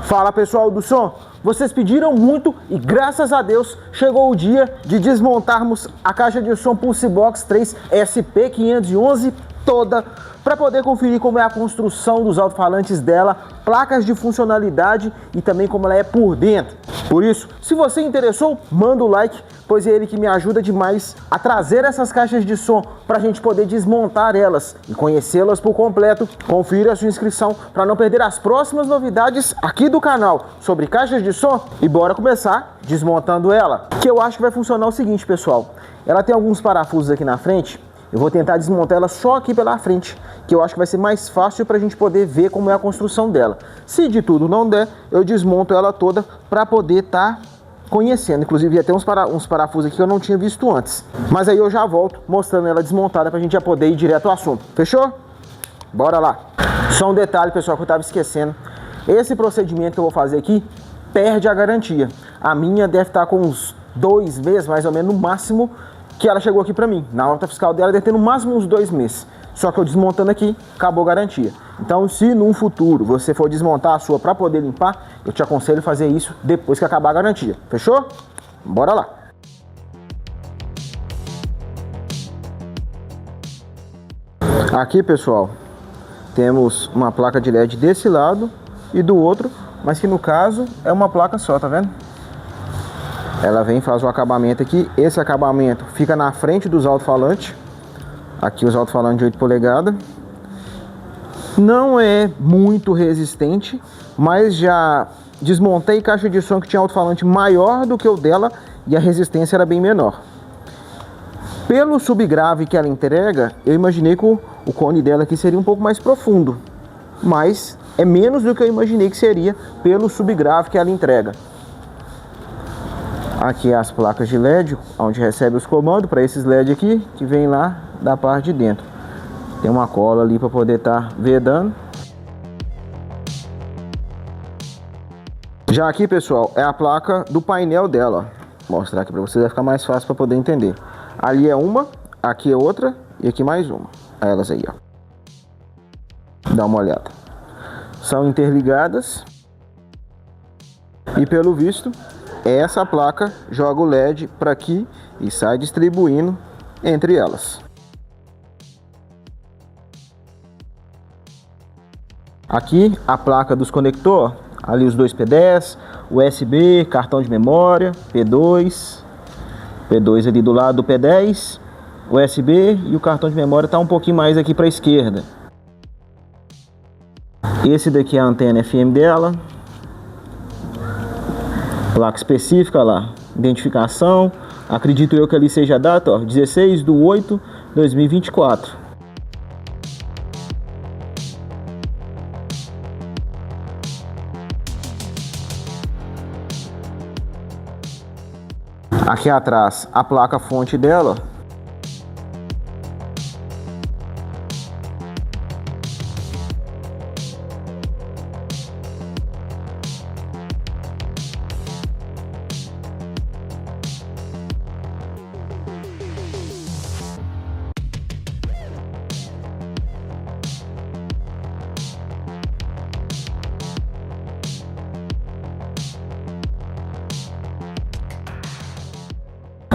Fala pessoal do som, vocês pediram muito e graças a Deus chegou o dia de desmontarmos a caixa de som Pulsebox 3 SP511 toda para poder conferir como é a construção dos alto-falantes dela, placas de funcionalidade e também como ela é por dentro. Por isso, se você interessou, manda o like, pois é ele que me ajuda demais a trazer essas caixas de som para a gente poder desmontar elas e conhecê-las por completo. Confira a sua inscrição para não perder as próximas novidades aqui do canal sobre caixas de som e bora começar desmontando ela. Que eu acho que vai funcionar o seguinte, pessoal, ela tem alguns parafusos aqui na frente. Eu vou tentar desmontar ela só aqui pela frente, que eu acho que vai ser mais fácil para a gente poder ver como é a construção dela. Se de tudo não der, eu desmonto ela toda para poder estar conhecendo. Inclusive ia ter uns parafusos aqui que eu não tinha visto antes. Mas aí eu já volto mostrando ela desmontada para a gente já poder ir direto ao assunto. Fechou? Bora lá. Só um detalhe, pessoal, que eu estava esquecendo. Esse procedimento que eu vou fazer aqui perde a garantia. A minha deve estar com uns 2 meses, mais ou menos, no máximo, que ela chegou aqui pra mim. Na nota fiscal dela deve ter no máximo uns 2 meses. Só que eu desmontando aqui, acabou a garantia. Então, se num futuro você for desmontar a sua para poder limpar, eu te aconselho a fazer isso depois que acabar a garantia. Fechou? Bora lá! Aqui, pessoal, temos uma placa de LED desse lado e do outro, mas que no caso é uma placa só, tá vendo? Ela vem e faz o acabamento aqui. Esse acabamento fica na frente dos alto-falantes. Aqui os alto-falantes de 8 polegadas. Não é muito resistente, mas já desmontei caixa de som que tinha alto-falante maior do que o dela e a resistência era bem menor. Pelo subgrave que ela entrega, eu imaginei que o cone dela aqui seria um pouco mais profundo. Mas é menos do que eu imaginei que seria pelo subgrave que ela entrega. Aqui as placas de LED, onde recebe os comandos para esses LED aqui, que vem lá da parte de dentro. Tem uma cola ali para poder estar vedando. Já aqui, pessoal, é a placa do painel dela. Ó. Vou mostrar aqui para vocês, vai ficar mais fácil para poder entender. Ali é uma, aqui é outra e aqui mais uma. Elas aí, ó. Dá uma olhada. São interligadas. E pelo visto, essa placa joga o LED para aqui e sai distribuindo entre elas. Aqui a placa dos conectores, ali os dois P10, USB, cartão de memória, P2 ali do lado do P10, USB e o cartão de memória está um pouquinho mais aqui para a esquerda. Esse daqui é a antena FM dela. Placa específica lá, identificação, acredito eu que ali seja a data, ó, 16/8/2024. Aqui atrás a placa fonte dela.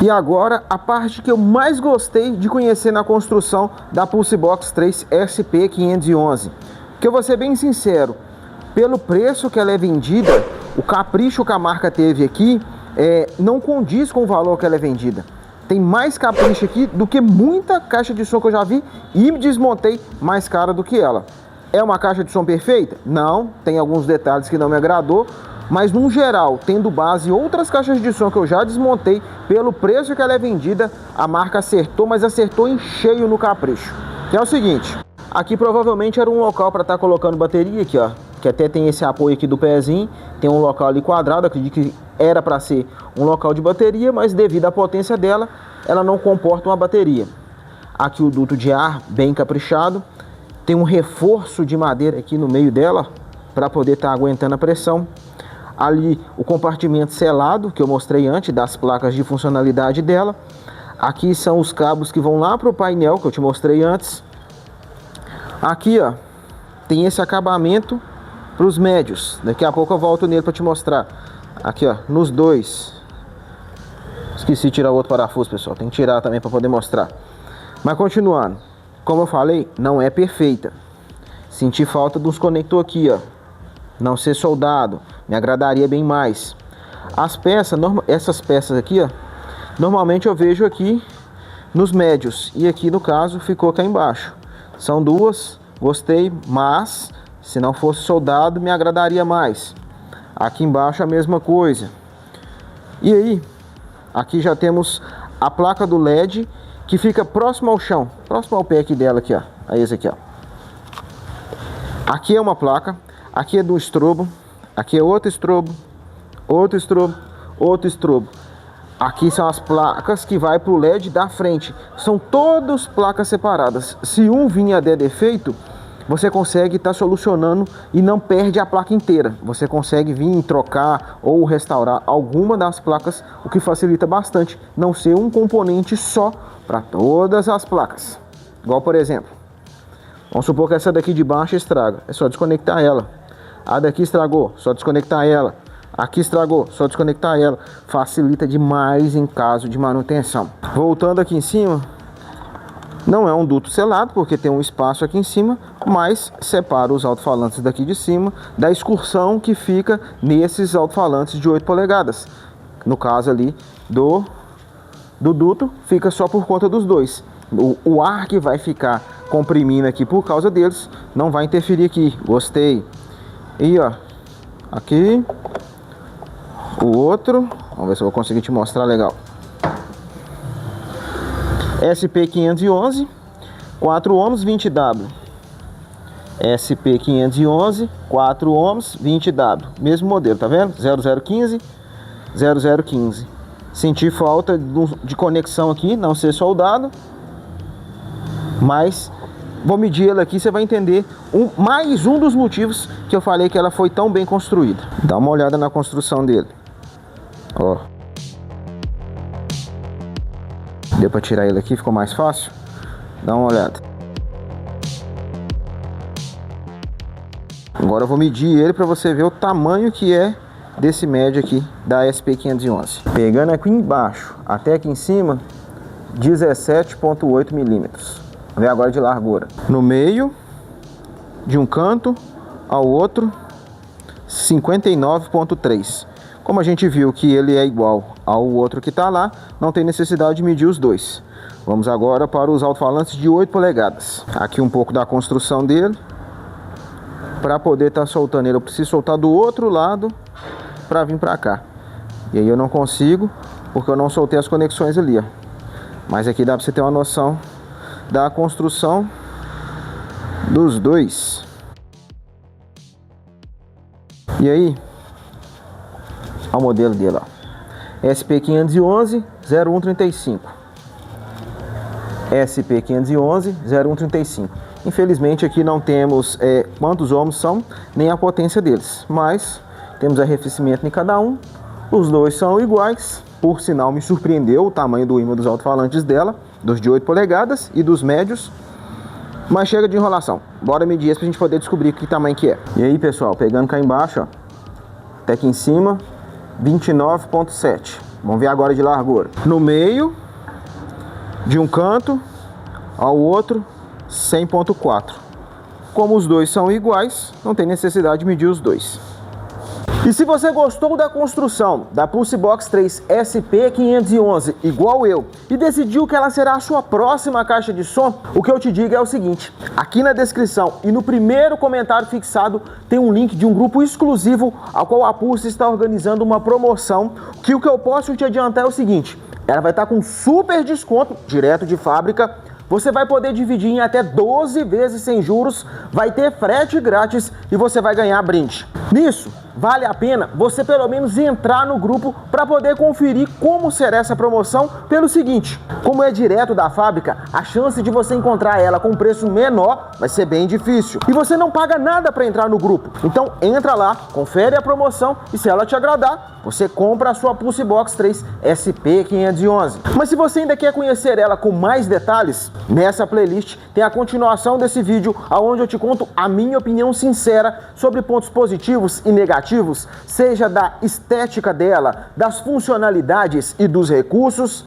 E agora, a parte que eu mais gostei de conhecer na construção da Pulsebox 3 SP511. Que eu vou ser bem sincero, pelo preço que ela é vendida, o capricho que a marca teve aqui não condiz com o valor que ela é vendida. Tem mais capricho aqui do que muita caixa de som que eu já vi e me desmontei mais cara do que ela. É uma caixa de som perfeita? Não, tem alguns detalhes que não me agradou. Mas, no geral, tendo base em outras caixas de som que eu já desmontei, pelo preço que ela é vendida, a marca acertou, mas acertou em cheio no capricho. Que é o seguinte, aqui provavelmente era um local para estar colocando bateria aqui, ó. Que até tem esse apoio aqui do pezinho, tem um local ali quadrado, acredito que era para ser um local de bateria, mas devido à potência dela, ela não comporta uma bateria. Aqui o duto de ar bem caprichado, tem um reforço de madeira aqui no meio dela, para poder estar aguentando a pressão. Ali o compartimento selado, que eu mostrei antes, das placas de funcionalidade dela. Aqui são os cabos que vão lá para o painel, que eu te mostrei antes. Aqui, ó, tem esse acabamento para os médios. Daqui a pouco eu volto nele para te mostrar. Aqui, ó, nos dois. Esqueci de tirar o outro parafuso, pessoal. Tem que tirar também para poder mostrar. Mas continuando. Como eu falei, não é perfeita. Senti falta dos conectores aqui, ó. Não ser soldado. Me agradaria bem mais. As peças, essas peças aqui, ó. Normalmente eu vejo aqui nos médios. E aqui no caso ficou aqui embaixo. São duas. Gostei, mas se não fosse soldado me agradaria mais. Aqui embaixo a mesma coisa. E aí, aqui já temos a placa do LED que fica próximo ao chão, próximo ao pé aqui dela aqui, ó. É esse aqui, ó. Aqui é uma placa, aqui é do estrobo, aqui é outro estrobo, outro estrobo, outro estrobo. Aqui são as placas que vai pro LED da frente. São todas placas separadas. Se um vinha der defeito, você consegue estar solucionando e não perde a placa inteira. Você consegue vir trocar ou restaurar alguma das placas, o que facilita bastante não ser um componente só para todas as placas. Igual, por exemplo, vamos supor que essa daqui de baixo estraga, é só desconectar ela. A daqui estragou, só desconectar ela. Aqui estragou, só desconectar ela. Facilita demais em caso de manutenção. Voltando aqui em cima, não é um duto selado, porque tem um espaço aqui em cima, mas separa os alto-falantes daqui de cima da excursão que fica nesses alto-falantes de 8 polegadas. No caso ali do duto, fica só por conta dos dois. O ar que vai ficar comprimindo aqui por causa deles não vai interferir aqui. Gostei. E ó, aqui o outro, vamos ver se eu vou conseguir te mostrar legal. SP511 4 ohms 20W. SP511 4 ohms 20W. Mesmo modelo, tá vendo? 0015 0015. Senti falta de conexão aqui, não ser soldado, mas vou medir ela aqui, você vai entender mais um dos motivos que eu falei que ela foi tão bem construída. Dá uma olhada na construção dele. Ó. Deu para tirar ele aqui, ficou mais fácil? Dá uma olhada. Agora eu vou medir ele para você ver o tamanho que é desse médio aqui da SP511. Pegando aqui embaixo até aqui em cima, 17,8 milímetros. Vamos ver agora de largura. No meio, de um canto ao outro, 59,3. Como a gente viu que ele é igual ao outro que está lá, não tem necessidade de medir os dois. Vamos agora para os alto-falantes de 8 polegadas. Aqui um pouco da construção dele. Para poder estar soltando ele, eu preciso soltar do outro lado para vir para cá. E aí eu não consigo, porque eu não soltei as conexões ali, ó. Mas aqui dá para você ter uma noção da construção dos dois. E aí, olha o modelo dele, ó. SP511 0135. SP511 0135. Infelizmente aqui não temos quantos ohms são, nem a potência deles, mas temos arrefecimento em cada um. Os dois são iguais, por sinal me surpreendeu o tamanho do ímã dos alto-falantes dela, dos de 8 polegadas e dos médios. Mas chega de enrolação, bora medir esse pra gente poder descobrir que tamanho que é. E aí pessoal, pegando cá embaixo, ó, até aqui em cima, 29,7. Vamos ver agora de largura. No meio, de um canto ao outro, 100,4. Como os dois são iguais, não tem necessidade de medir os dois. E se você gostou da construção da Pulse Box 3 SP511 igual eu e decidiu que ela será a sua próxima caixa de som, o que eu te digo é o seguinte: aqui na descrição e no primeiro comentário fixado tem um link de um grupo exclusivo ao qual a Pulse está organizando uma promoção, que o que eu posso te adiantar é o seguinte: ela vai estar com super desconto direto de fábrica. Você vai poder dividir em até 12 vezes sem juros, vai ter frete grátis e você vai ganhar brinde. Nisso, vale a pena você pelo menos entrar no grupo para poder conferir como será essa promoção pelo seguinte: como é direto da fábrica, a chance de você encontrar ela com preço menor vai ser bem difícil. E você não paga nada para entrar no grupo. Então entra lá, confere a promoção e se ela te agradar, você compra a sua Pulse Box 3 SP511. Mas se você ainda quer conhecer ela com mais detalhes, Nessa playlist tem a continuação desse vídeo, onde eu te conto a minha opinião sincera sobre pontos positivos e negativos, seja da estética dela, das funcionalidades e dos recursos,